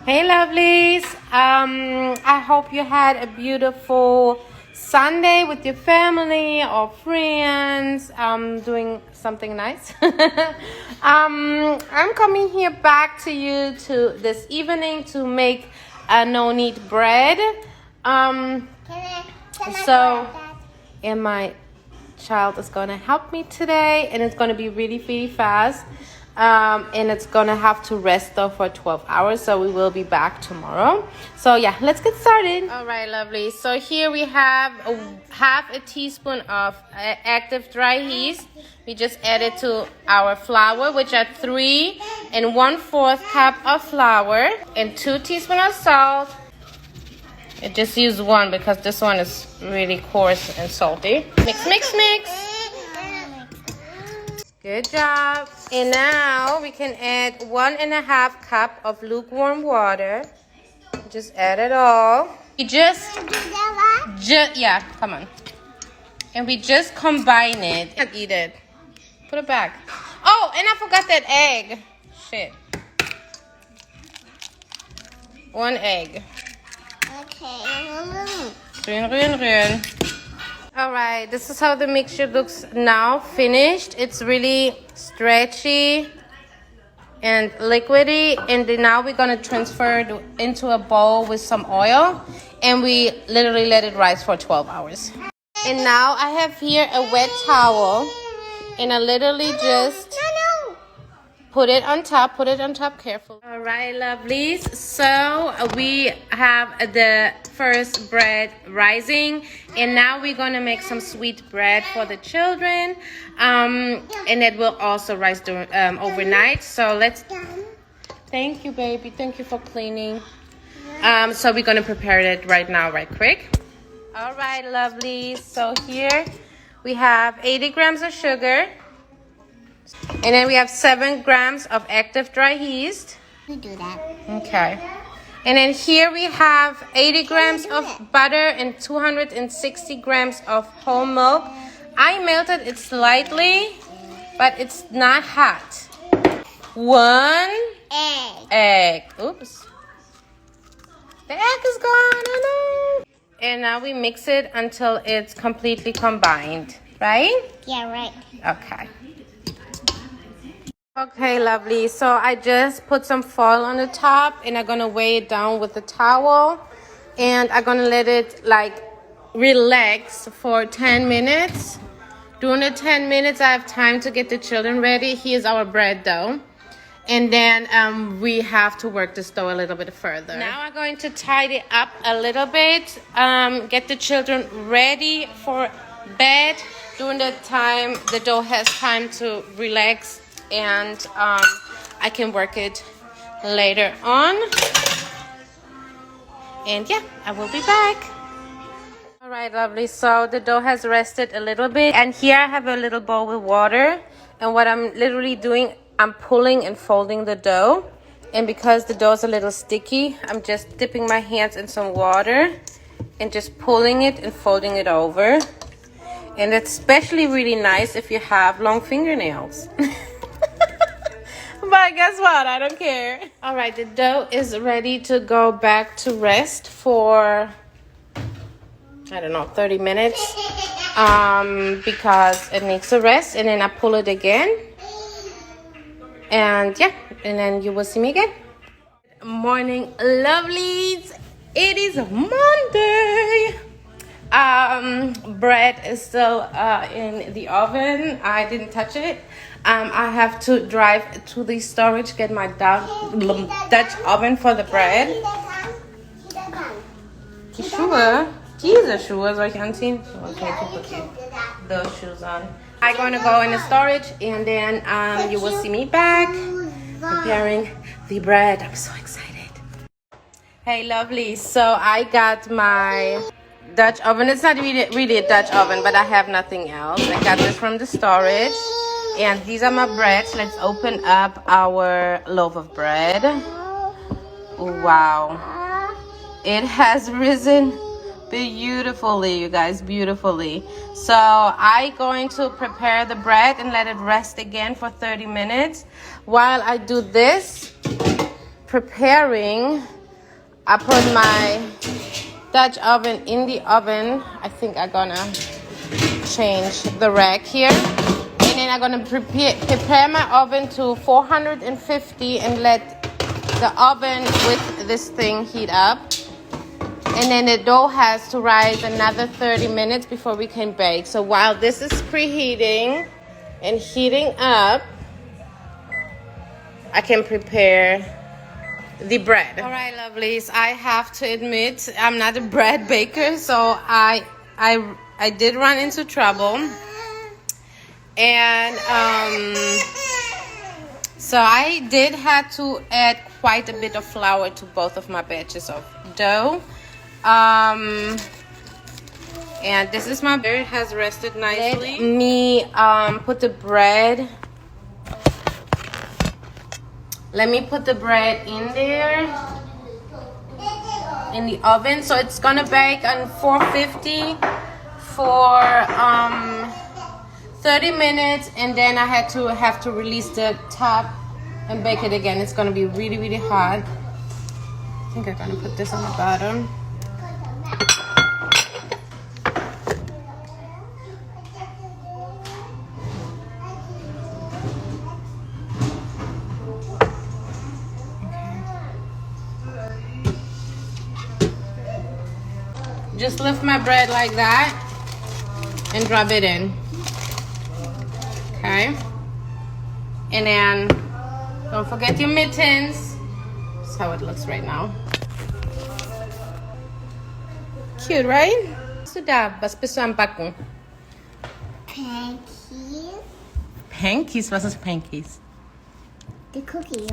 Hey lovelies, I hope you had a beautiful Sunday with your family or friends, doing something nice. I'm coming here back to you this evening to make a no-knead bread. So, and my child is going to help me today, and it's going to be really fast. And it's gonna have to rest though for 12 hours, so we will be back tomorrow. So yeah, let's get started. All right, lovely. So here we have half a teaspoon of active dry yeast. We just added to our flour, which are 3 1/4 cup of flour and 2 teaspoons of salt. I just use 1 because this one is really coarse and salty. Mix. Good job. And now we can add 1 1/2 cup of lukewarm water. Just add it all. We yeah, come on. And we just combine it and eat it. Put it back. Oh, and I forgot that egg. Shit. 1 egg. Okay. Rühren. All right, this is how the mixture looks now finished. It's really stretchy and liquidy, and then now we're gonna transfer it into a bowl with some oil, and we literally let it rise for 12 hours. And now I have here a wet towel, and I literally just put it on top carefully. All right, lovelies. So we have the first bread rising, and now we're gonna make some sweet bread for the children, and it will also rise overnight. So let's. Thank you, baby. Thank you for cleaning. So we're gonna prepare it right now, right quick. All right, lovelies. So here we have 80 grams of sugar. And then we have 7 grams of active dry yeast. We do that. Okay. And then here we have 80 grams of butter and 260 grams of whole milk. I melted it slightly, but it's not hot. 1 egg. Oops. The egg is gone. Oh no. And now we mix it until it's completely combined, right? Yeah, right. Okay. Okay, lovely. So I just put some foil on the top, and I'm gonna weigh it down with the towel, and I'm gonna let it like relax for 10 minutes. During the 10 minutes, I have time to get the children ready. Here's our bread dough, and then we have to work this dough a little bit further. Now I'm going to tidy up a little bit, get the children ready for bed. During the time, the dough has time to relax, and I can work it later on. And yeah, I will be back. All right, lovely. So the dough has rested a little bit, and here I have a little bowl with water, and what I'm literally doing, I'm pulling and folding the dough. And because the dough is a little sticky, I'm just dipping my hands in some water and just pulling it and folding it over. And it's especially really nice if you have long fingernails. But guess what? I don't care. All right, the dough is ready to go back to rest for, I don't know, 30 minutes. Because it needs a rest, and then I pull it again. And yeah, and then you will see me again. Morning, lovelies. It is Monday. Bread is still in the oven. I didn't touch it. I have to drive to the storage, get my Dutch oven for the bread. Die Schuhe? Diese Schuhe soll ich anziehen? Okay, put those shoes on. I'm going to go in the storage, and then you will see me back preparing the bread. I'm so excited. Hey, lovely. So I got my Dutch oven. It's not really a Dutch oven, but I have nothing else. I got this from the storage. And these are my breads. Let's open up our loaf of bread. Wow. It has risen beautifully, you guys, beautifully. So I'm going to prepare the bread and let it rest again for 30 minutes. While I do this, preparing, I put my Dutch oven in the oven. I think I'm gonna change the rack here. And then I'm gonna prepare my oven to 450 and let the oven with this thing heat up. And then the dough has to rise another 30 minutes before we can bake. So while this is preheating and heating up, I can prepare the bread. All right, lovelies, I have to admit I'm not a bread baker, so I did run into trouble. And so I did have to add quite a bit of flour to both of my batches of dough. And this is my bread. It has rested nicely. Let me put the bread. Let me put the bread in there in the oven. So it's gonna bake on 450 for 30 minutes, and then I have to release the top and bake it again. It's gonna be really, really hot. I think I'm gonna put this on the bottom. Just lift my bread like that and drop it in. Okay. And then don't forget your mittens. That's how it looks right now. Cute, right? So da, was bist du am Backen? Pankies. Pankies? Was ist Pankies? The cookie.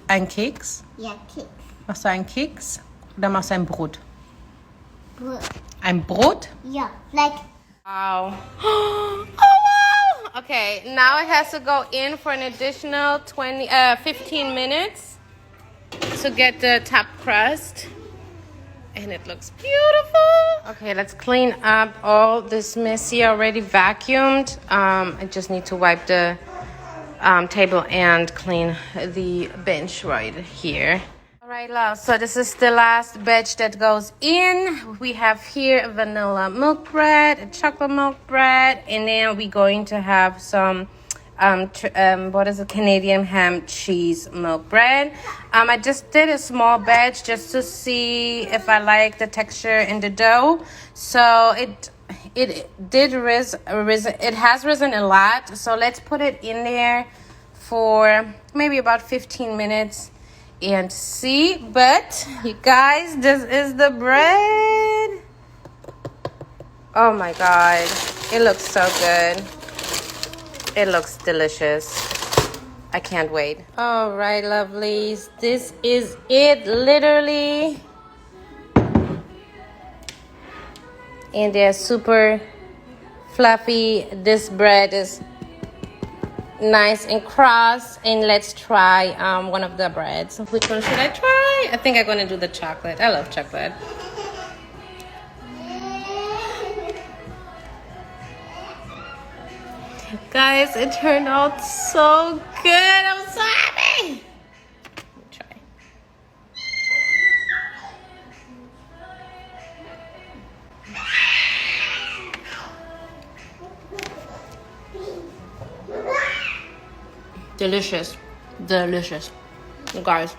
Ein Keks? Ja, Keks. Machst du einen Keks oder machst du ein Brot? Brot. Ein Brot? Yeah, like. Wow. Oh, wow. Okay, now it has to go in for an additional 15 minutes to get the top crust. And it looks beautiful. Okay, let's clean up all this messy already vacuumed. I just need to wipe the table and clean the bench right here. All right, love, so this is the last batch that goes in. We have here vanilla milk bread, a chocolate milk bread, and then we're going to have some what is it, Canadian ham cheese milk bread. I just did a small batch just to see if I like the texture in the dough. So it has risen a lot. So let's put it in there for maybe about 15 minutes and see. But you guys, this is the bread. Oh my god, it looks so good. It looks delicious. I can't wait. All right, lovelies, this is it, literally. And they're super fluffy. This bread is nice and cross. And let's try one of the breads. Which one should I try? I think I'm gonna do the chocolate. I love chocolate. Guys, it turned out so good. I'm so happy. Let me try. Delicious. Delicious. You guys,